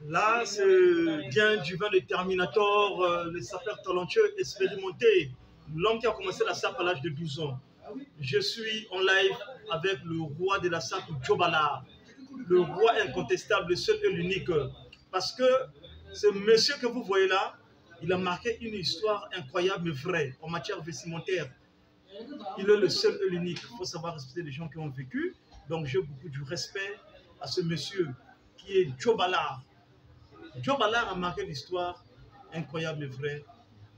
Là, c'est bien du vin de Terminator, les sapeurs talentueux expérimentés. L'homme qui a commencé la sape à l'âge de 12 ans. Je suis en live avec le roi de la sape, Joe Ballard. Le roi incontestable, le seul et l'unique. Parce que ce monsieur que vous voyez là, il a marqué une histoire incroyable mais vraie en matière vestimentaire. Il est le seul et l'unique. Il faut savoir respecter les gens qui ont vécu. Donc j'ai beaucoup de respect à ce monsieur qui est Joe Ballard. Joe Ballard a marqué l'histoire incroyable et vraie.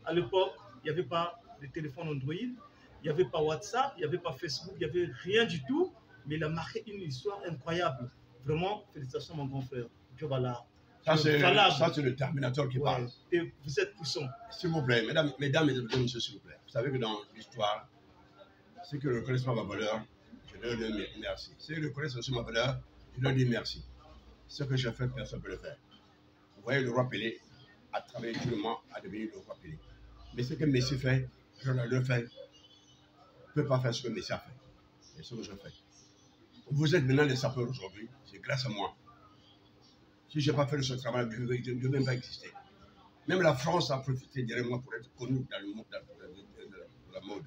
À l'époque, il n'y avait pas de téléphone Android, il n'y avait pas WhatsApp, il n'y avait pas Facebook, il n'y avait rien du tout. Mais il a marqué une histoire incroyable. Vraiment, félicitations mon grand frère, Joe Ballard. Ça, c'est le Terminator qui parle. Et vous êtes puissant. S'il vous plaît, mesdames et messieurs, s'il vous plaît. Vous savez que dans l'histoire, ceux qui ne reconnaissent pas ma valeur, je leur dis merci. Ceux qui reconnaissent aussi ma valeur, je leur dis merci. Ce que j'ai fait, personne ne peut le faire. Vous voyez, le roi Pelé a travaillé tout le monde à devenir le roi Pelé. Mais ce que Messi fait, Ronaldo fait, ne peut pas faire ce que Messi a fait. C'est ce que je fais. Vous êtes maintenant des sapeurs aujourd'hui, c'est grâce à moi. Si je n'ai pas fait ce travail, je ne vais même pas exister. Même la France a profité derrière moi pour être connue dans le monde de la mode.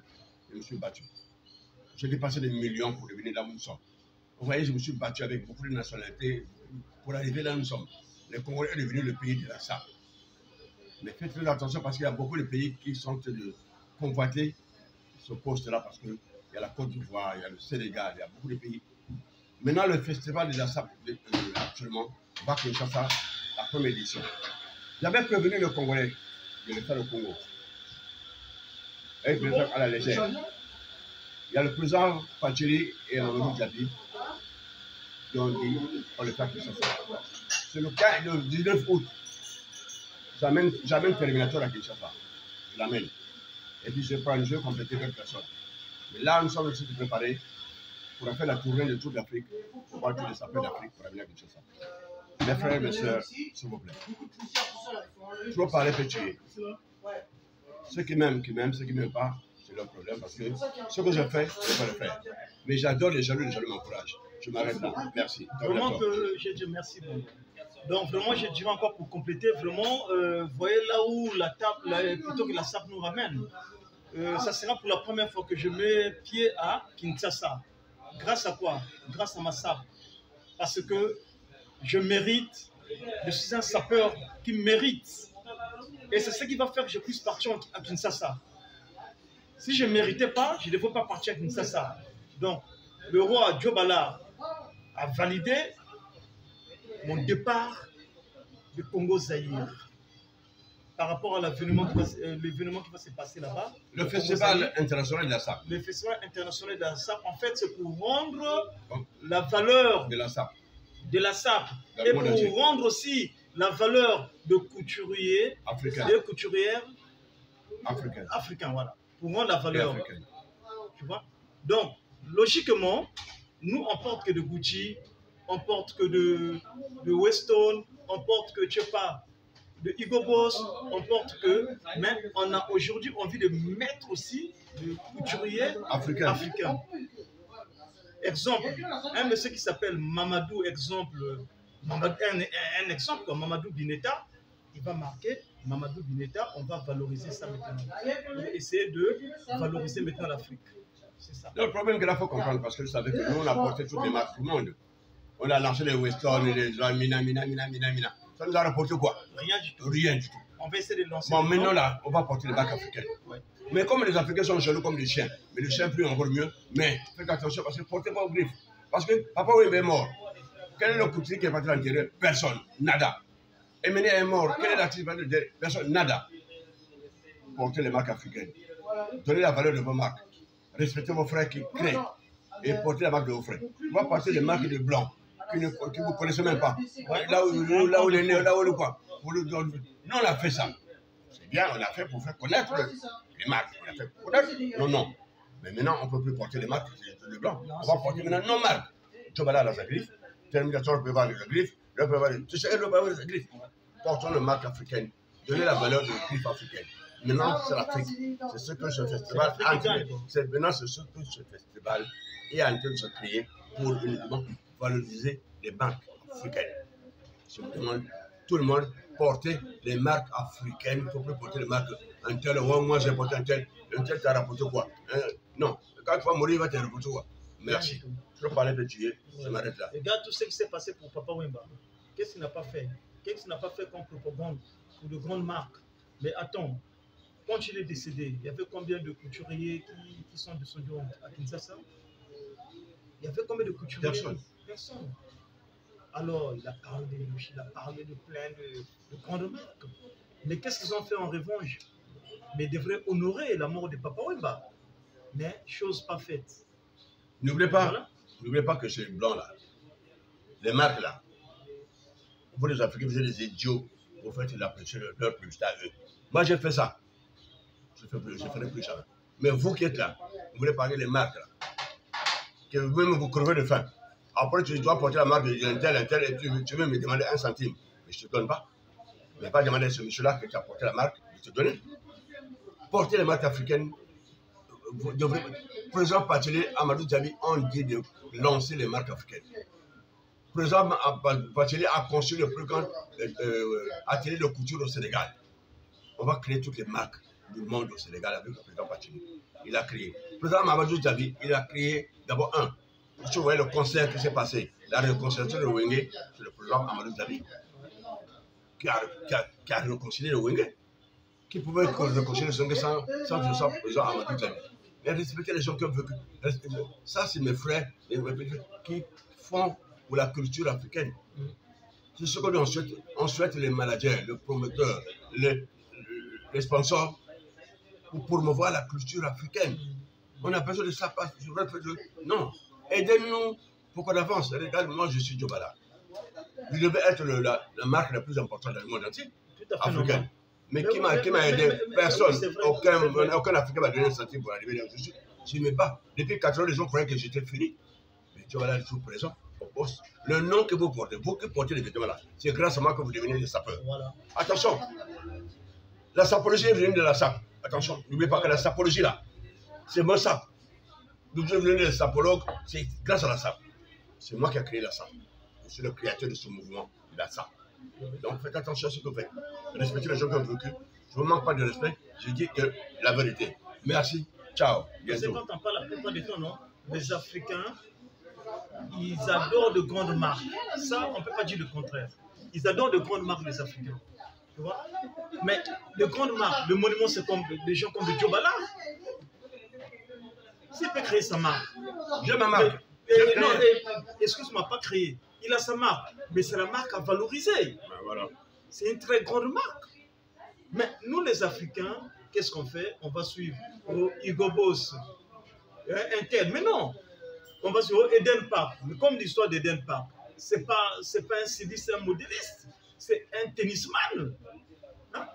Je me suis battu. J'ai dépassé des millions pour devenir là où nous sommes. Vous voyez, je me suis battu avec beaucoup de nationalités pour arriver là où nous sommes. Le Congo est devenu le pays de la sape. Mais faites très attention parce qu'il y a beaucoup de pays qui sont de convoiter ce poste-là parce qu'il y a la Côte d'Ivoire, il y a le Sénégal, il y a beaucoup de pays. Maintenant, le festival de la sape, actuellement, va Kinshasa, la première édition. J'avais prévenu le Congolais de le faire au Congo. Avec le président à la légère. Il y a le président Pachiri et Mamadou Djabi qui ont dit on le fait à Kinshasa. C'est le cas le 19 août. J'amène Terminator à Kinshasa. Je l'amène. Et puis je prends un jeu complété avec personne. Mais là, nous sommes aussi préparés pour faire la tournée de toute l'Afrique, pour voir tous les sapeurs d'Afrique pour venir à Kinshasa. Mes frères et mes soeurs, s'il vous plaît. Trop parler peut tuer. Ceux qui m'aiment, ceux qui ne m'aiment pas, c'est leur problème parce que ce que je fais, je peux le faire. Mais j'adore les jaloux m'encouragent. Je m'arrête là. Merci. Vraiment que j'ai dit merci. Donc vraiment, je dirais encore pour compléter, vraiment, voyez là où la table, plutôt que la sape nous ramène. Ça sera pour la première fois que je mets pied à Kinshasa. Grâce à quoi? Grâce à ma sape. Parce que je mérite, je suis un sapeur qui mérite. Et c'est ce qui va faire que je puisse partir à Kinshasa. Si je ne méritais pas, je ne devais pas partir à Kinshasa. Donc, le roi Joe Ballard a validé mon départ de Congo-Zaïre par rapport à l'événement qui va se passer là-bas. Le Festival international de la sape. Le Festival international de la sape, en fait, c'est pour rendre la valeur de la sape. Et pour rendre aussi la valeur de couturiers, de couturières africains, voilà. Pour rendre la valeur. Tu vois? Donc, logiquement, nous, on porte que de Gucci, on porte que de Weston, on porte que, je sais pas, de Hugo Boss, on porte que, mais on a aujourd'hui envie de mettre aussi de couturiers africains. Exemple, un monsieur qui s'appelle Mamadou, un exemple comme Mamadou Bineta, il va marquer Mamadou Bineta, on va valoriser ça maintenant. On va essayer de valoriser maintenant l'Afrique. C'est ça. Le problème qu'il faut comprendre, parce que vous savez que nous, on a porté toutes les marques du monde. On a lancé les Weston, les Mina. Ça nous a rapporté quoi? Rien du tout. Rien du tout. On va essayer de lancer. Bon, maintenant là, on va porter les marques africaines. Ouais. Mais comme les Africains sont jaloux comme des chiens, mais le chien plus encore mieux, mais faites attention parce que portez pas au griffe. Parce que Papa Wembe est mort. Quel est le couturier qui est parti à l'intérieur? Personne. Nada. Emene est mort. Quel est l'artiste qui est parti? Personne. Nada. Portez les marques africaines. Donnez la valeur de vos marques. Respectez vos frères qui créent. Et portez la marque de vos frères. On va porter des marques de blancs que vous ne connaissez même pas. Là où il est né, là où il est quoi. Nous, on a fait ça. C'est bien, on a fait pour faire connaître les marques. On a fait pour connaître. Non. Mais maintenant, on ne peut plus porter les marques de blanc. On va porter maintenant nos marques. Joe Ballard a sa griffe. Terminator peut avoir le griffe. Le peut avoir le griffe. Portons les marques africaines. Donnez la valeur de griffe africaine. Maintenant, c'est l'Afrique. C'est ce que ce festival a créé. Maintenant, c'est ce que ce festival est en train de se créer pour uniquement valoriser les banques africaines. Je me demande tout le monde porter les marques africaines. Il ne faut plus porter les marques un tel, oh, moi j'ai porté un tel t'a rapporté quoi. Non, quand tu vas mourir, il va te rapporter quoi. Merci. Je peux parler de tuer, je m'arrête là. Regarde tout ce qui s'est passé pour Papa Wemba. Qu'est-ce qu'il n'a pas fait? Qu'est-ce qu'il n'a pas fait comme propagande pour de grandes marques? Mais attends, quand il est décédé, il y avait combien de couturiers qui sont descendus à Kinshasa? Il y avait combien de couturiers? Personne. Alors, il a parlé de plein de grandes marques. Mais qu'est-ce qu'ils ont fait en revanche? Mais ils devraient honorer la mort de Papa Wemba. Mais chose pas faite. N'oubliez pas, voilà. Que ces blancs-là, les marques là, vous les Africains, vous êtes des idiots, vous faites leur publicité à eux. Moi, j'ai fait ça. Je ne ferai plus ça. Mais vous qui êtes là, vous voulez parler des marques là, que vous-même vous crevez de faim. Après, tu dois porter la marque d'un tel, et tu veux me demander 1 centime. Mais je ne te donne pas. Je ne vais pas demander à ce monsieur-là que tu as porté la marque, de te donner. Porter les marques africaines, vous devrez. Président Pacheli, Amadou Djabi ont dit de lancer les marques africaines. Président Pacheli a construit le plus grand atelier de couture au Sénégal. On va créer toutes les marques du monde au Sénégal avec le président Pacheli. Il a créé. Président Amadou Djabi, il a créé d'abord vous voyez le concert qui s'est passé, la réconciliation de Wenge, c'est le président Amadou Djabi qui a réconcilié le Wenge. Qui pouvait réconcilier le Wenge sans le président Amadou Djabi. Et respecter les gens qui ont vécu. Ça, c'est mes frères qui font pour la culture africaine. C'est ce que nous on souhaite les managers, les promoteurs, les sponsors pour promouvoir la culture africaine. On a besoin de ça. Non. Aidez-nous pour qu'on avance. Regarde, moi, je suis Djobala. Je devais être la marque la plus importante dans le monde entier, africaine. Mais qui m'a aidé? Personne. Aucun Africain m'a donné un centime pour arriver là où je suis. Je ne me bats. Depuis 4 ans, les gens croyaient que j'étais fini. Mais Djobala est toujours présent au poste. Le nom que vous qui portez les vêtements là, c'est grâce à moi que vous devenez des sapeurs. Voilà. Attention. La sapologie est venue de la sape. Attention, n'oubliez pas que la sapologie là, c'est mon sape. Nous sommes venus des sapologues, c'est grâce à la sape. C'est moi qui ai créé la sape. Je suis le créateur de ce mouvement, de la sape. Donc faites attention à ce que vous faites. Respectez les gens qui ont vécu. Je ne vous manque pas de respect, je dis que la vérité. Merci, ciao. C'est quand on parle la plupart du temps, non? Les Africains, ils adorent de grandes marques. Ça, on ne peut pas dire le contraire. Ils adorent de grandes marques, les Africains. Tu vois? Mais de grandes marques, le monument, c'est comme des gens comme de Djobala. S'il peut créer sa marque. J'ai ma marque. Non, excuse-moi, pas créer. Il a sa marque, mais c'est la marque à valoriser. Ben voilà. C'est une très grande marque. Mais nous, les Africains, qu'est-ce qu'on fait? On va suivre Hugo Boss, un tel. Mais non, on va suivre Eden Park. Mais comme l'histoire d'Eden Park, c'est pas un styliste, c'est un modéliste. C'est un tennisman. Hein?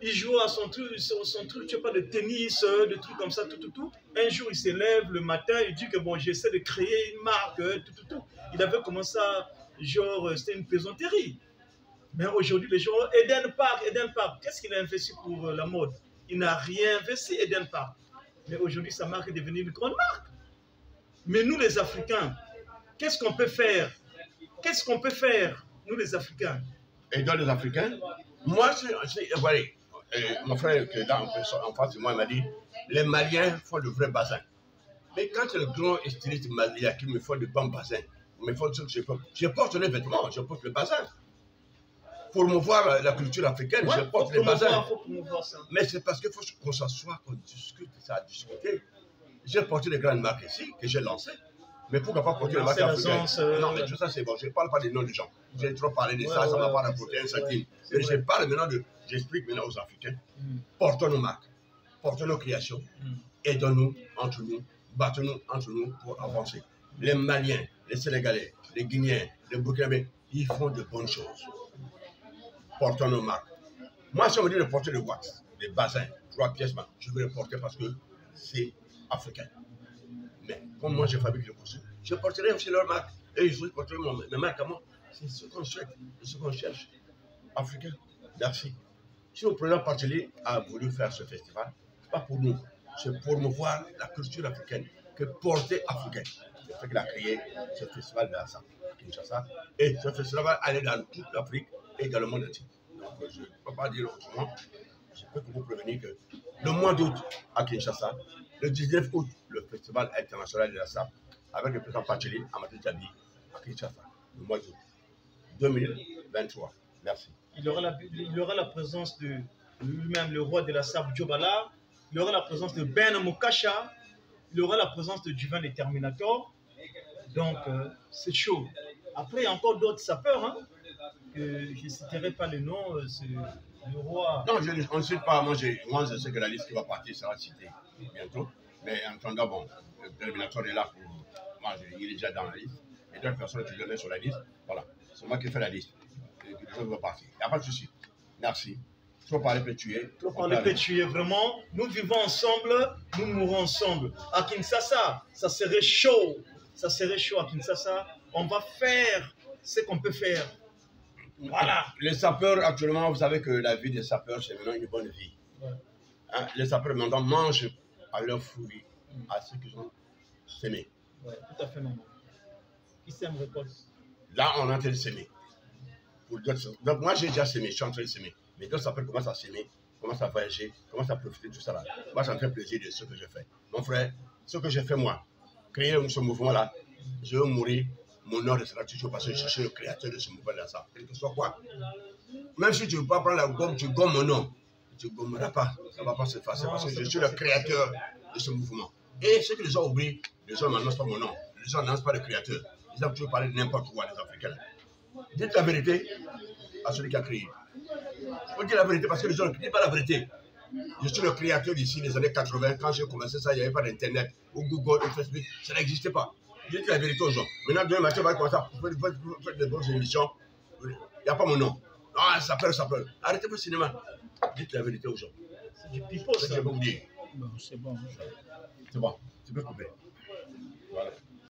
Il joue à son truc, tu sais pas, de tennis, de trucs comme ça, tout. Un jour, il s'élève le matin, il dit que bon, j'essaie de créer une marque, tout. Il avait commencé à, genre, c'était une plaisanterie. Mais aujourd'hui, les gens, Eden Park, qu'est-ce qu'il a investi pour la mode? Il n'a rien investi, Eden Park. Mais aujourd'hui, sa marque est devenue une grande marque. Mais nous, les Africains, qu'est-ce qu'on peut faire? Qu'est-ce qu'on peut faire, nous, les Africains? Et dans les Africains, moi, voyez, mon frère qui est là en face de moi m'a dit, les Maliens font de vrais bassins. Mais quand le grand styliste malien qui me fait de bons bassins, je porte les vêtements, je porte le bassin. Pour promouvoir la culture africaine, je porte les bassins. Mais c'est parce qu'il faut qu'on s'assoie, qu'on discute, ça a discuté. J'ai porté les grandes marques ici, que j'ai lancées. Mais pourquoi pas porter les marques africaines? Non, mais tout ça c'est bon, je ne parle pas des noms des gens. J'ai trop parlé de ça, ça ne m'a pas rapporté un centime. Mais je parle maintenant j'explique maintenant aux Africains. Portons nos marques, portons nos créations, aidons-nous entre nous, battons-nous entre nous pour avancer. Les Maliens, les Sénégalais, les Guinéens, les Burkinabés, ils font de bonnes choses. Portons nos marques. Moi, si on me dit de porter le wax, les bassins, 3 pièces, je vais le porter parce que c'est africain. Mais comme moi, je fabrique le costume, je porterai aussi leur marque. Et ils porteront mes marques à moi. C'est ce qu'on souhaite, c'est ce qu'on cherche. Africain, merci. Si le président Pacheli a voulu faire ce festival, ce n'est pas pour nous, c'est pour promouvoir la culture africaine, que porter africaine. C'est ce qu'il a créé ce festival de la salle. Kinshasa. Et ce festival va aller dans toute l'Afrique et dans le monde entier. Donc, je ne peux pas dire autrement. Je peux vous prévenir que le mois d'août à Kinshasa, le 19 août, le festival international de la SAP, avec le président Pacheli, Amadou Djabi, à Kinshasa, le mois d'août 2023. Merci. Il y aura la présence de lui-même, le roi de la SAP, Djobala. Il y aura la présence de Ben Mokasha. Il y aura la présence de Duvan et Terminator. Donc, c'est chaud. Après, il y a encore d'autres sapeurs, hein, que je ne citerai pas le nom. C'est le roi. Non, on ne cite pas. Moi, je sais que la liste qui va partir sera citée bientôt. Mais en attendant, bon, le Terminator est là pour. Moi, il est déjà dans la liste. Et d'autres personnes qui le mettent sur la liste. Voilà. C'est moi qui fais la liste. Et les autres vont partir. Il n'y a pas de souci. Merci. Trop parler peut tuer. Trop parler peut tuer, vraiment. Nous vivons ensemble, nous mourrons ensemble. À Kinshasa, ça serait chaud. Ça serait chaud à Kinshasa. On va faire ce qu'on peut faire. Voilà. Les sapeurs, actuellement, vous savez que la vie des sapeurs, c'est maintenant une bonne vie. Ouais. Hein, les sapeurs, maintenant, mangent à leur fruit, à ceux qui ont semé. Oui, tout à fait normal. Qui sème récolte. Là, on est en train de s'aimer. Donc, moi, j'ai déjà semé, je suis en train de s'aimer. Mais d'autres sapeurs commencent à s'aimer, commencent à voyager, commencent à profiter de tout ça là. Moi, j'en fais plaisir de ce que je fais. Mon frère, ce que j'ai fait moi, créer ce mouvement-là, je veux mourir, mon ordre sera toujours parce que je suis le créateur de ce mouvement-là. Quel que soit quoi. Même si tu ne veux pas prendre la gomme, tu gommes mon nom. Tu ne gommeras pas, ça ne va pas se faire parce que je suis le créateur de ce mouvement. Et ce que les gens oublient, les gens n'annoncent pas mon nom. Les gens n'annoncent pas le créateur. Ils ont toujours parlé de n'importe quoi, les Africains. Dites la vérité à celui qui a créé. Il faut dire la vérité parce que les gens ne disent pas la vérité. Je suis le créateur ici, les années 80. Quand j'ai commencé ça, il n'y avait pas d'Internet, ou Google, ou Facebook. Ça n'existait pas. Dites la vérité aux gens. Maintenant, demain matin, on va commencer à faire des bonnes émissions. Il n'y a pas mon nom. Ah, ça peut. Arrêtez votre cinéma. Dites la vérité aux gens. C'est du pipeau, ça. C'est ce que je peux vous dire. Bon, c'est bon. C'est bon. Tu peux couper. Voilà.